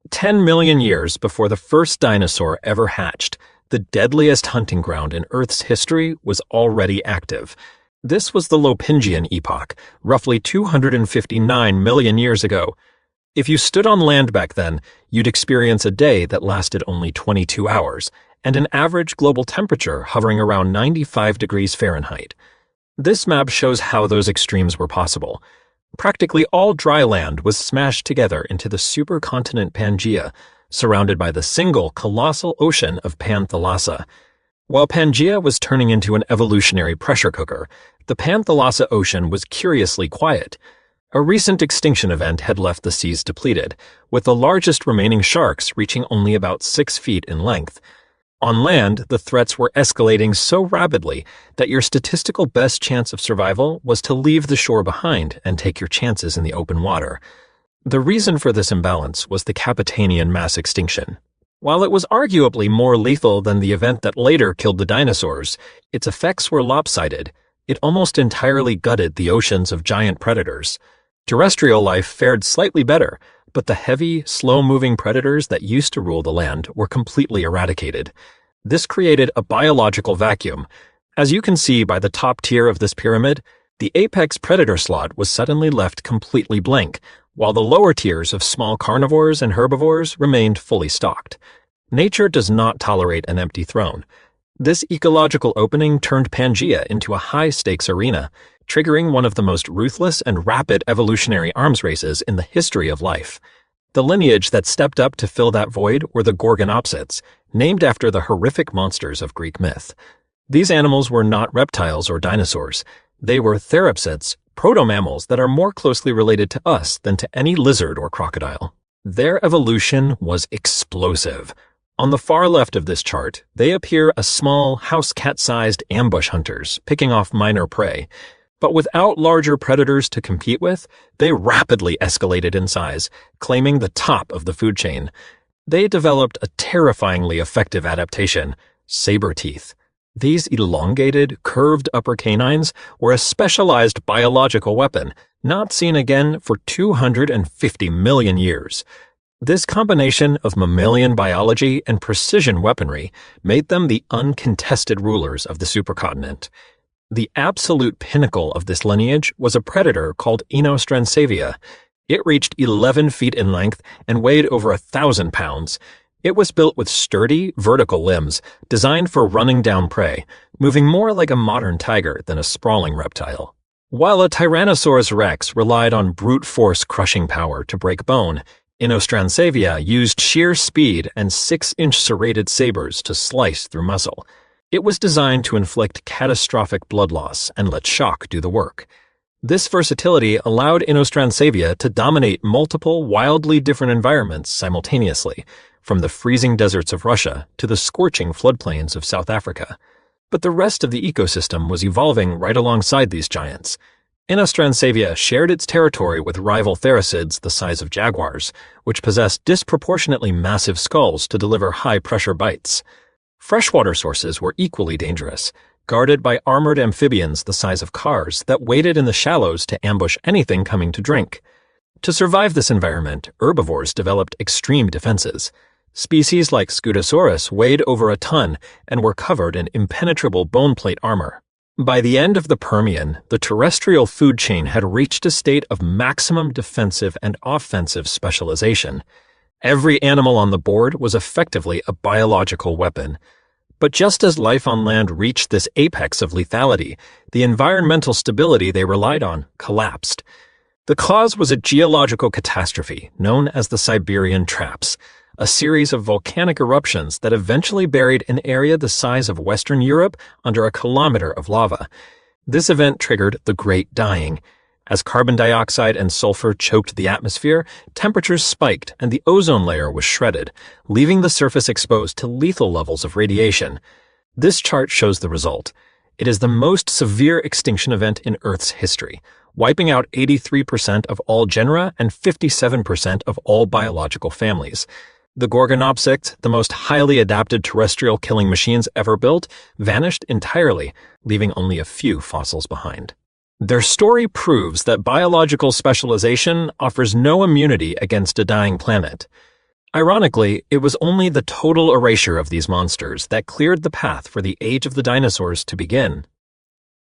10 million years before the first dinosaur ever hatched, the deadliest hunting ground in Earth's history was already active. This was the Lopingian epoch, roughly 259 million years ago. If you stood on land back then, you'd experience a day that lasted only 22 hours, and an average global temperature hovering around 95 degrees Fahrenheit. This map shows how those extremes were possible. Practically all dry land was smashed together into the supercontinent Pangaea, surrounded by the single colossal ocean of Panthalassa. While Pangaea was turning into an evolutionary pressure cooker, the Panthalassa Ocean was curiously quiet. A recent extinction event had left the seas depleted, with the largest remaining sharks reaching only about 6 feet in length. On land, the threats were escalating so rapidly that your statistical best chance of survival was to leave the shore behind and take your chances in the open water. The reason for this imbalance was the Capetanian mass extinction. While it was arguably more lethal than the event that later killed the dinosaurs, its effects were lopsided. It almost entirely gutted the oceans of giant predators. Terrestrial life fared slightly better, but the heavy, slow-moving predators that used to rule the land were completely eradicated. This created a biological vacuum. As you can see by the top tier of this pyramid, the apex predator slot was suddenly left completely blank, while the lower tiers of small carnivores and herbivores remained fully stocked. Nature does not tolerate an empty throne. This ecological opening turned Pangaea into a high-stakes arena, triggering one of the most ruthless and rapid evolutionary arms races in the history of life. The lineage that stepped up to fill that void were the gorgonopsids, named after the horrific monsters of Greek myth. These animals were not reptiles or dinosaurs. They were therapsids, proto-mammals that are more closely related to us than to any lizard or crocodile. Their evolution was explosive. On the far left of this chart, they appear as small, house cat-sized ambush hunters, picking off minor prey. But without larger predators to compete with, they rapidly escalated in size, claiming the top of the food chain. They developed a terrifyingly effective adaptation: saber teeth. These elongated, curved upper canines were a specialized biological weapon, not seen again for 250 million years. This combination of mammalian biology and precision weaponry made them the uncontested rulers of the supercontinent. The absolute pinnacle of this lineage was a predator called Inostransavia. It reached 11 feet in length and weighed over 1,000 pounds. It was built with sturdy, vertical limbs, designed for running down prey, moving more like a modern tiger than a sprawling reptile. While a Tyrannosaurus rex relied on brute force crushing power to break bone, Inostransavia used sheer speed and 6-inch serrated sabers to slice through muscle. It was designed to inflict catastrophic blood loss and let shock do the work. This versatility allowed Inostransavia to dominate multiple, wildly different environments simultaneously, from the freezing deserts of Russia to the scorching floodplains of South Africa. But the rest of the ecosystem was evolving right alongside these giants. Inostransavia shared its territory with rival therapsids the size of jaguars, which possessed disproportionately massive skulls to deliver high-pressure bites. Freshwater sources were equally dangerous, guarded by armored amphibians the size of cars that waited in the shallows to ambush anything coming to drink. To survive this environment, herbivores developed extreme defenses. Species like Scutosaurus weighed over a ton and were covered in impenetrable bone plate armor. By the end of the Permian, the terrestrial food chain had reached a state of maximum defensive and offensive specialization. Every animal on the board was effectively a biological weapon. But just as life on land reached this apex of lethality, the environmental stability they relied on collapsed. The cause was a geological catastrophe known as the Siberian Traps, a series of volcanic eruptions that eventually buried an area the size of Western Europe under a kilometer of lava. This event triggered the Great Dying. As carbon dioxide and sulfur choked the atmosphere, temperatures spiked and the ozone layer was shredded, leaving the surface exposed to lethal levels of radiation. This chart shows the result. It is the most severe extinction event in Earth's history, wiping out 83% of all genera and 57% of all biological families. The gorgonopsids, the most highly adapted terrestrial killing machines ever built, vanished entirely, leaving only a few fossils behind. Their story proves that biological specialization offers no immunity against a dying planet. Ironically, it was only the total erasure of these monsters that cleared the path for the age of the dinosaurs to begin.